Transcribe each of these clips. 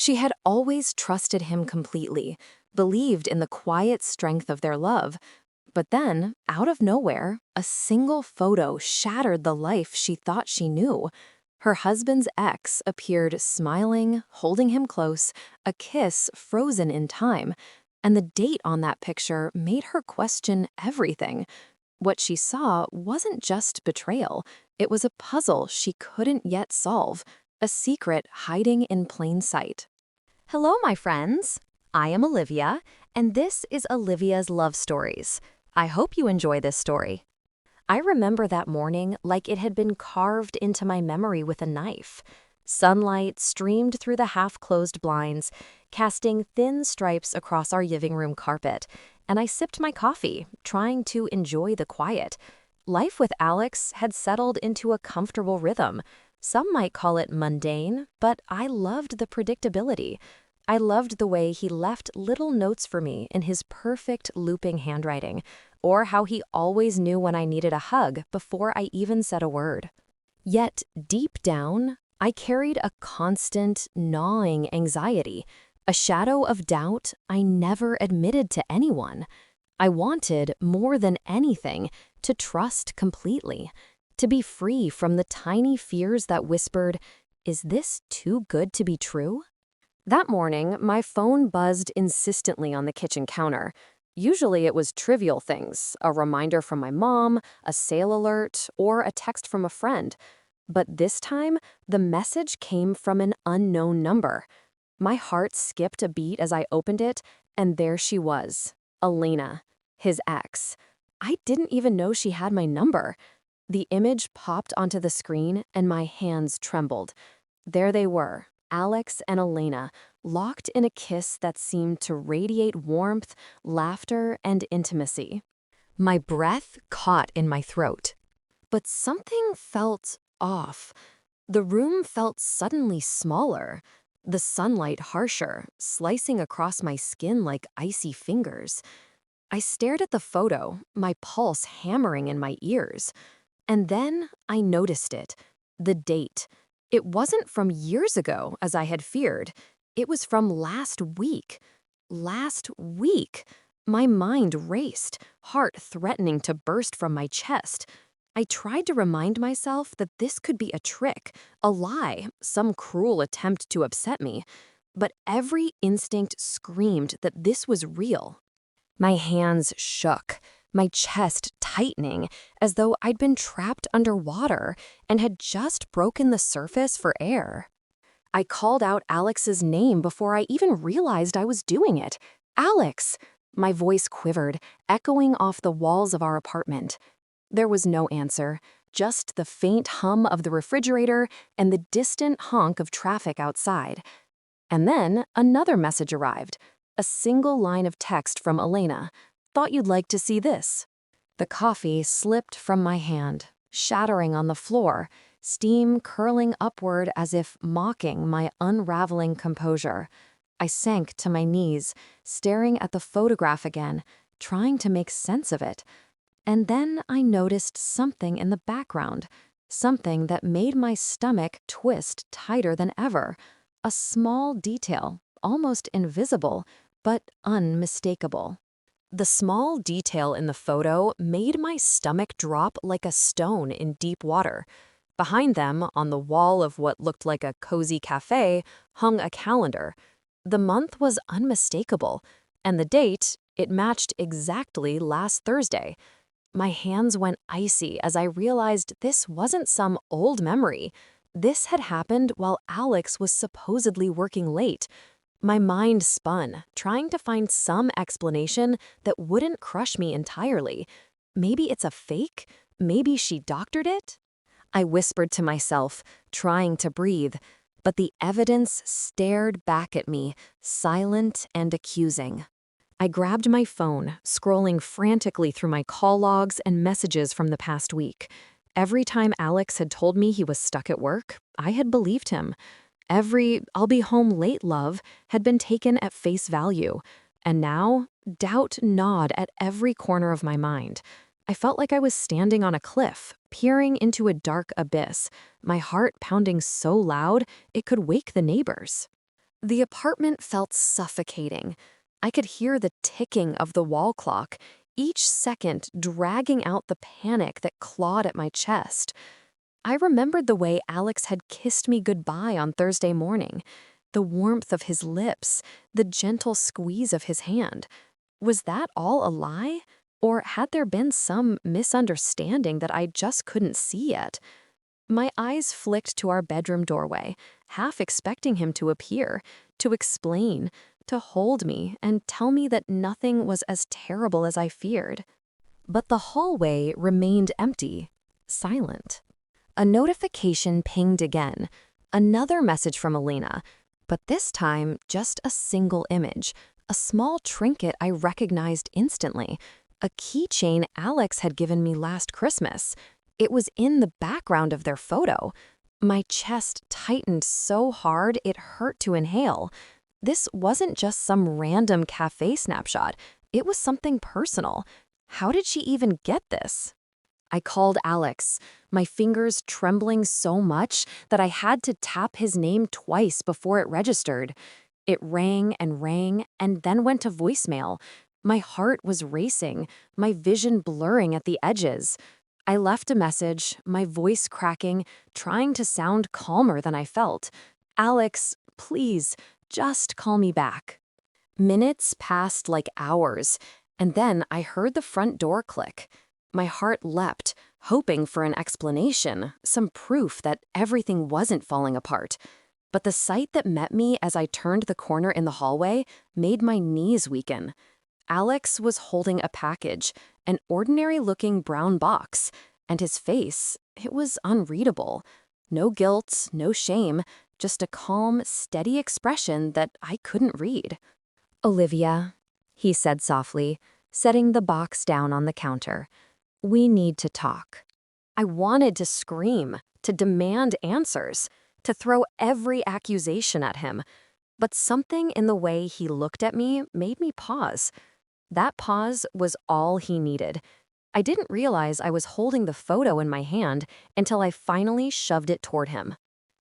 She had always trusted him completely, believed in the quiet strength of their love. But then, out of nowhere, a single photo shattered the life she thought she knew. Her husband's ex appeared smiling, holding him close, a kiss frozen in time, and the date on that picture made her question everything. What she saw wasn't just betrayal, it was a puzzle she couldn't yet solve, a secret hiding in plain sight. Hello, my friends. I am Olivia, and this is Olivia's Love Stories. I hope you enjoy this story. I remember that morning like it had been carved into my memory with a knife. Sunlight streamed through the half-closed blinds, casting thin stripes across our living room carpet, and I sipped my coffee, trying to enjoy the quiet. Life with Alex had settled into a comfortable rhythm. Some might call it mundane, but I loved the predictability. I loved the way he left little notes for me in his perfect looping handwriting, or how he always knew when I needed a hug before I even said a word. Yet, deep down, I carried a constant, gnawing anxiety, a shadow of doubt I never admitted to anyone. I wanted, more than anything, to trust completely, to be free from the tiny fears that whispered, "Is this too good to be true?" That morning, my phone buzzed insistently on the kitchen counter. Usually it was trivial things, a reminder from my mom, a sale alert, or a text from a friend. But this time, the message came from an unknown number. My heart skipped a beat as I opened it, and there she was, Elena, his ex. I didn't even know she had my number. The image popped onto the screen, and my hands trembled. There they were, Alex and Elena, locked in a kiss that seemed to radiate warmth, laughter, and intimacy. My breath caught in my throat. But something felt off. The room felt suddenly smaller, the sunlight harsher, slicing across my skin like icy fingers. I stared at the photo, my pulse hammering in my ears. And then I noticed it, the date. It wasn't from years ago, as I had feared. It was from last week. Last week. My mind raced, heart threatening to burst from my chest. I tried to remind myself that this could be a trick, a lie, some cruel attempt to upset me. But every instinct screamed that this was real. My hands shook, my chest tightening, as though I'd been trapped underwater and had just broken the surface for air. I called out Alex's name before I even realized I was doing it. Alex! My voice quivered, echoing off the walls of our apartment. There was no answer, just the faint hum of the refrigerator and the distant honk of traffic outside. And then another message arrived, a single line of text from Elena. "Thought you'd like to see this." The coffee slipped from my hand, shattering on the floor, steam curling upward as if mocking my unraveling composure. I sank to my knees, staring at the photograph again, trying to make sense of it. And then I noticed something in the background, something that made my stomach twist tighter than ever. A small detail, almost invisible, but unmistakable. The small detail in the photo made my stomach drop like a stone in deep water. Behind them, on the wall of what looked like a cozy cafe, hung a calendar. The month was unmistakable, and the date, it matched exactly last Thursday. My hands went icy as I realized this wasn't some old memory. This had happened while Alex was supposedly working late. My mind spun, trying to find some explanation that wouldn't crush me entirely. Maybe it's a fake? Maybe she doctored it? I whispered to myself, trying to breathe, but the evidence stared back at me, silent and accusing. I grabbed my phone, scrolling frantically through my call logs and messages from the past week. Every time Alex had told me he was stuck at work, I had believed him. Every "I'll be home late, love" had been taken at face value. And now, doubt gnawed at every corner of my mind. I felt like I was standing on a cliff, peering into a dark abyss, my heart pounding so loud it could wake the neighbors. The apartment felt suffocating. I could hear the ticking of the wall clock, each second dragging out the panic that clawed at my chest. I remembered the way Alex had kissed me goodbye on Thursday morning, the warmth of his lips, the gentle squeeze of his hand. Was that all a lie? Or had there been some misunderstanding that I just couldn't see yet? My eyes flicked to our bedroom doorway, half expecting him to appear, to explain, to hold me and tell me that nothing was as terrible as I feared. But the hallway remained empty, silent. A notification pinged again, another message from Elena, but this time just a single image, a small trinket I recognized instantly, a keychain Alex had given me last Christmas. It was in the background of their photo. My chest tightened so hard it hurt to inhale. This wasn't just some random cafe snapshot. It was something personal. How did she even get this? I called Alex, my fingers trembling so much that I had to tap his name twice before it registered. It rang and then went to voicemail. My heart was racing, my vision blurring at the edges. I left a message, my voice cracking, trying to sound calmer than I felt. Alex, please, just call me back. Minutes passed like hours, and then I heard the front door click. My heart leapt, hoping for an explanation, some proof that everything wasn't falling apart. But the sight that met me as I turned the corner in the hallway made my knees weaken. Alex was holding a package, an ordinary-looking brown box, and his face, it was unreadable. No guilt, no shame, just a calm, steady expression that I couldn't read. "Olivia," he said softly, setting the box down on the counter. "We need to talk." I wanted to scream, to demand answers, to throw every accusation at him. But something in the way he looked at me made me pause. That pause was all he needed. I didn't realize I was holding the photo in my hand until I finally shoved it toward him.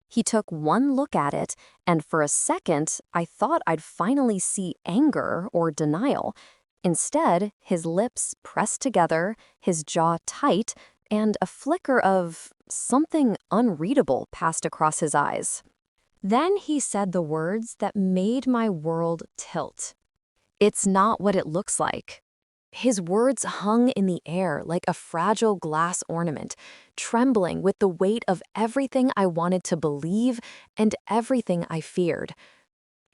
He took one look at it, and for a second, I thought I'd finally see anger or denial. Instead, his lips pressed together, his jaw tight, and a flicker of something unreadable passed across his eyes. Then he said the words that made my world tilt. "It's not what it looks like." His words hung in the air like a fragile glass ornament, trembling with the weight of everything I wanted to believe and everything I feared.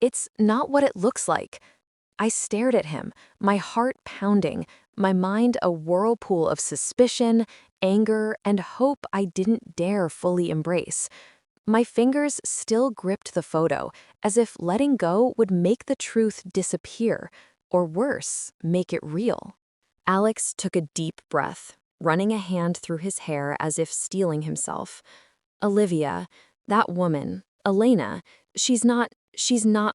"It's not what it looks like." I stared at him, my heart pounding, my mind a whirlpool of suspicion, anger, and hope I didn't dare fully embrace. My fingers still gripped the photo, as if letting go would make the truth disappear, or worse, make it real. Alex took a deep breath, running a hand through his hair as if steeling himself. "Olivia, that woman, Elena, she's not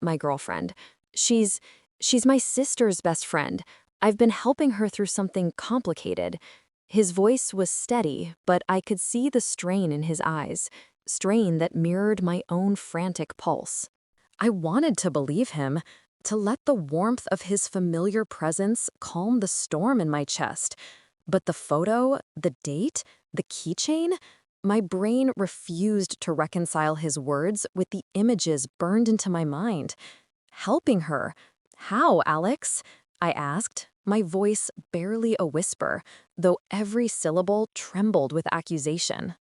my girlfriend. She's my sister's best friend. I've been helping her through something complicated." His voice was steady, but I could see the strain in his eyes, strain that mirrored my own frantic pulse. I wanted to believe him, to let the warmth of his familiar presence calm the storm in my chest. But the photo, the date, the keychain, my brain refused to reconcile his words with the images burned into my mind. Helping her? How, Alex? I asked, my voice barely a whisper, though every syllable trembled with accusation.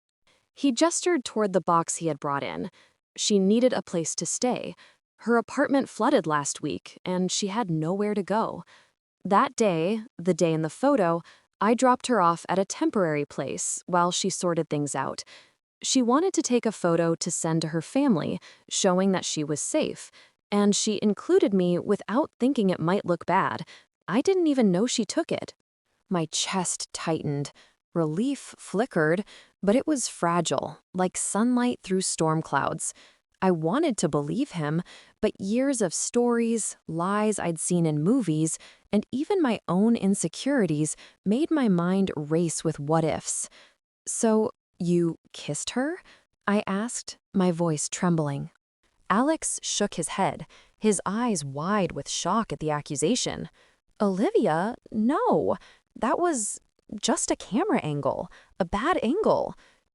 He gestured toward the box he had brought in. She needed a place to stay. Her apartment flooded last week, and she had nowhere to go. That day, the day in the photo, I dropped her off at a temporary place while she sorted things out. She wanted to take a photo to send to her family, showing that she was safe, and she included me without thinking it might look bad. I didn't even know she took it. My chest tightened. Relief flickered, but it was fragile, like sunlight through storm clouds. I wanted to believe him, but years of stories, lies I'd seen in movies, and even my own insecurities made my mind race with what-ifs. "So, you kissed her?" I asked, my voice trembling. Alex shook his head, his eyes wide with shock at the accusation. Olivia, no, that was just a camera angle, a bad angle.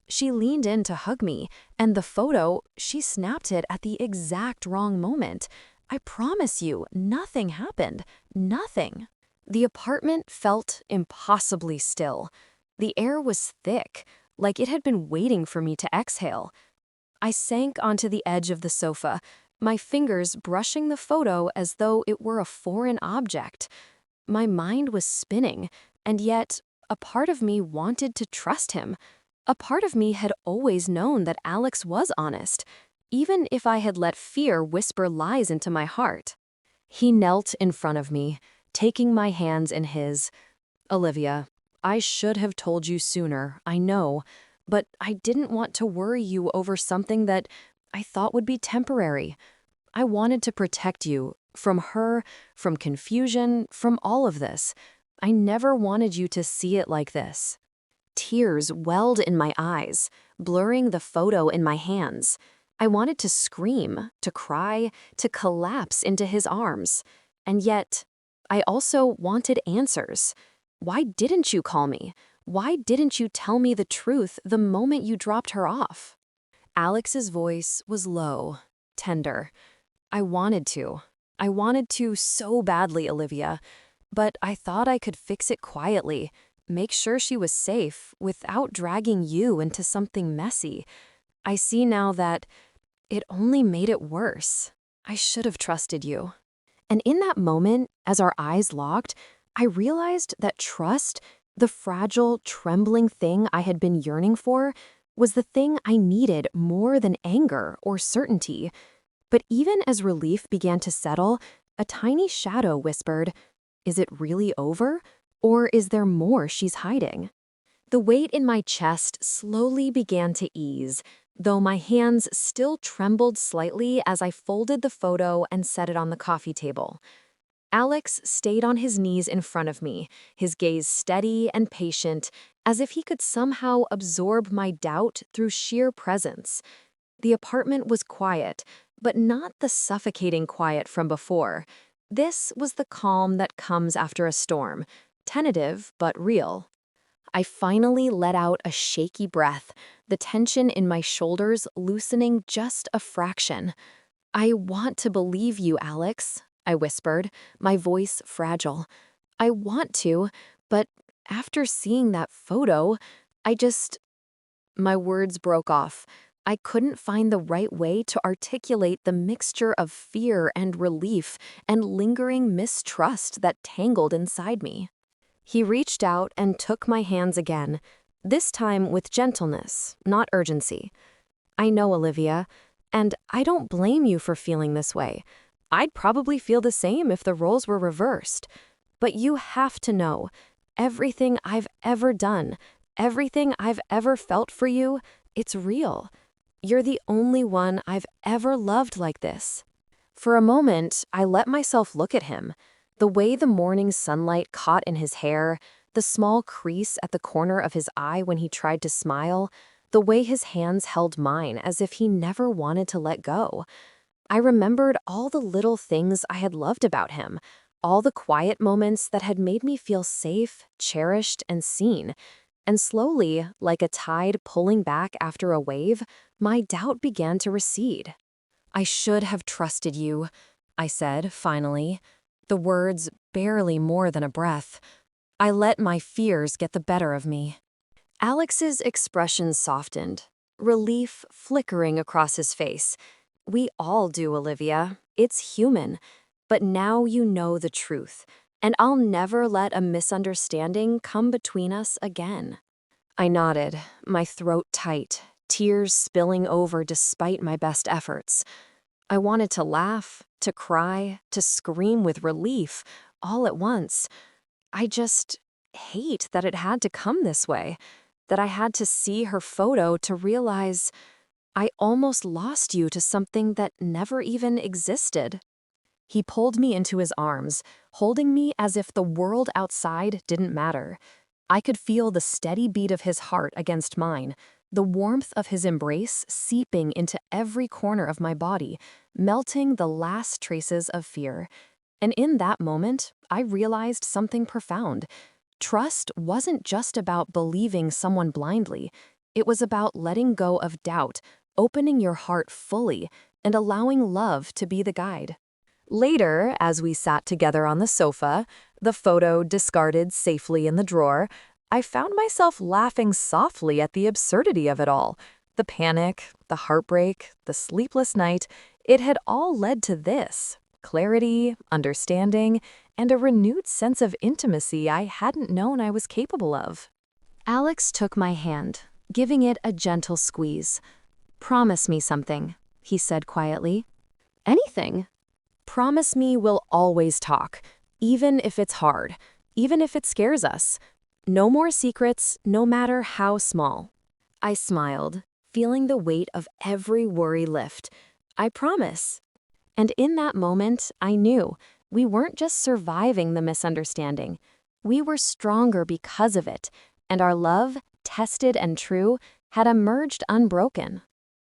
She leaned in to hug me, and the photo, she snapped it at the exact wrong moment. I promise you, nothing happened. Nothing. The apartment felt impossibly still. The air was thick, like it had been waiting for me to exhale. I sank onto the edge of the sofa, my fingers brushing the photo as though it were a foreign object. My mind was spinning, and yet a part of me wanted to trust him. A part of me had always known that Alex was honest, even if I had let fear whisper lies into my heart. He knelt in front of me, taking my hands in his. Olivia, I should have told you sooner, I know, but I didn't want to worry you over something that I thought would be temporary. I wanted to protect you from her, from confusion, from all of this. I never wanted you to see it like this. Tears welled in my eyes, blurring the photo in my hands. I wanted to scream, to cry, to collapse into his arms. And yet, I also wanted answers. Why didn't you call me? Why didn't you tell me the truth the moment you dropped her off? Alex's voice was low, tender. I wanted to. I wanted to so badly, Olivia. But I thought I could fix it quietly, make sure she was safe without dragging you into something messy. I see now that it only made it worse. I should have trusted you. And in that moment, as our eyes locked, I realized that trust, the fragile, trembling thing I had been yearning for, was the thing I needed more than anger or certainty. But even as relief began to settle, a tiny shadow whispered, "Is it really over? Or is there more she's hiding?" The weight in my chest slowly began to ease, though my hands still trembled slightly as I folded the photo and set it on the coffee table. Alex stayed on his knees in front of me, his gaze steady and patient, as if he could somehow absorb my doubt through sheer presence. The apartment was quiet, but not the suffocating quiet from before. This was the calm that comes after a storm, tentative but real. I finally let out a shaky breath, the tension in my shoulders loosening just a fraction. "I want to believe you, Alex," I whispered, my voice fragile. "I want to, but after seeing that photo, I just—" My words broke off. I couldn't find the right way to articulate the mixture of fear and relief and lingering mistrust that tangled inside me. He reached out and took my hands again, this time with gentleness, not urgency. "I know, Olivia, and I don't blame you for feeling this way. I'd probably feel the same if the roles were reversed. But you have to know, everything I've ever done, everything I've ever felt for you, it's real. You're the only one I've ever loved like this." For a moment, I let myself look at him. The way the morning sunlight caught in his hair, the small crease at the corner of his eye when he tried to smile, the way his hands held mine as if he never wanted to let go. I remembered all the little things I had loved about him, all the quiet moments that had made me feel safe, cherished, and seen. And slowly, like a tide pulling back after a wave, my doubt began to recede. "I should have trusted you," I said, finally. The words barely more than a breath. I let my fears get the better of me. Alex's expression softened, relief flickering across his face. "We all do, Olivia. It's human. But now you know the truth, and I'll never let a misunderstanding come between us again." I nodded, my throat tight, tears spilling over despite my best efforts. I wanted to laugh, to cry, to scream with relief, all at once. I just hate that it had to come this way, that I had to see her photo to realize I almost lost you to something that never even existed. He pulled me into his arms, holding me as if the world outside didn't matter. I could feel the steady beat of his heart against mine, the warmth of his embrace seeping into every corner of my body, melting the last traces of fear. And in that moment, I realized something profound. Trust wasn't just about believing someone blindly. It was about letting go of doubt, opening your heart fully, and allowing love to be the guide. Later, as we sat together on the sofa, the photo discarded safely in the drawer, I found myself laughing softly at the absurdity of it all. The panic, the heartbreak, the sleepless night, it had all led to this: clarity, understanding, and a renewed sense of intimacy I hadn't known I was capable of. Alex took my hand, giving it a gentle squeeze. "Promise me something," he said quietly. "Anything." "Promise me we'll always talk, even if it's hard, even if it scares us. No more secrets, no matter how small." I smiled, feeling the weight of every worry lift. "I promise." And in that moment, I knew we weren't just surviving the misunderstanding. We were stronger because of it, and our love, tested and true, had emerged unbroken.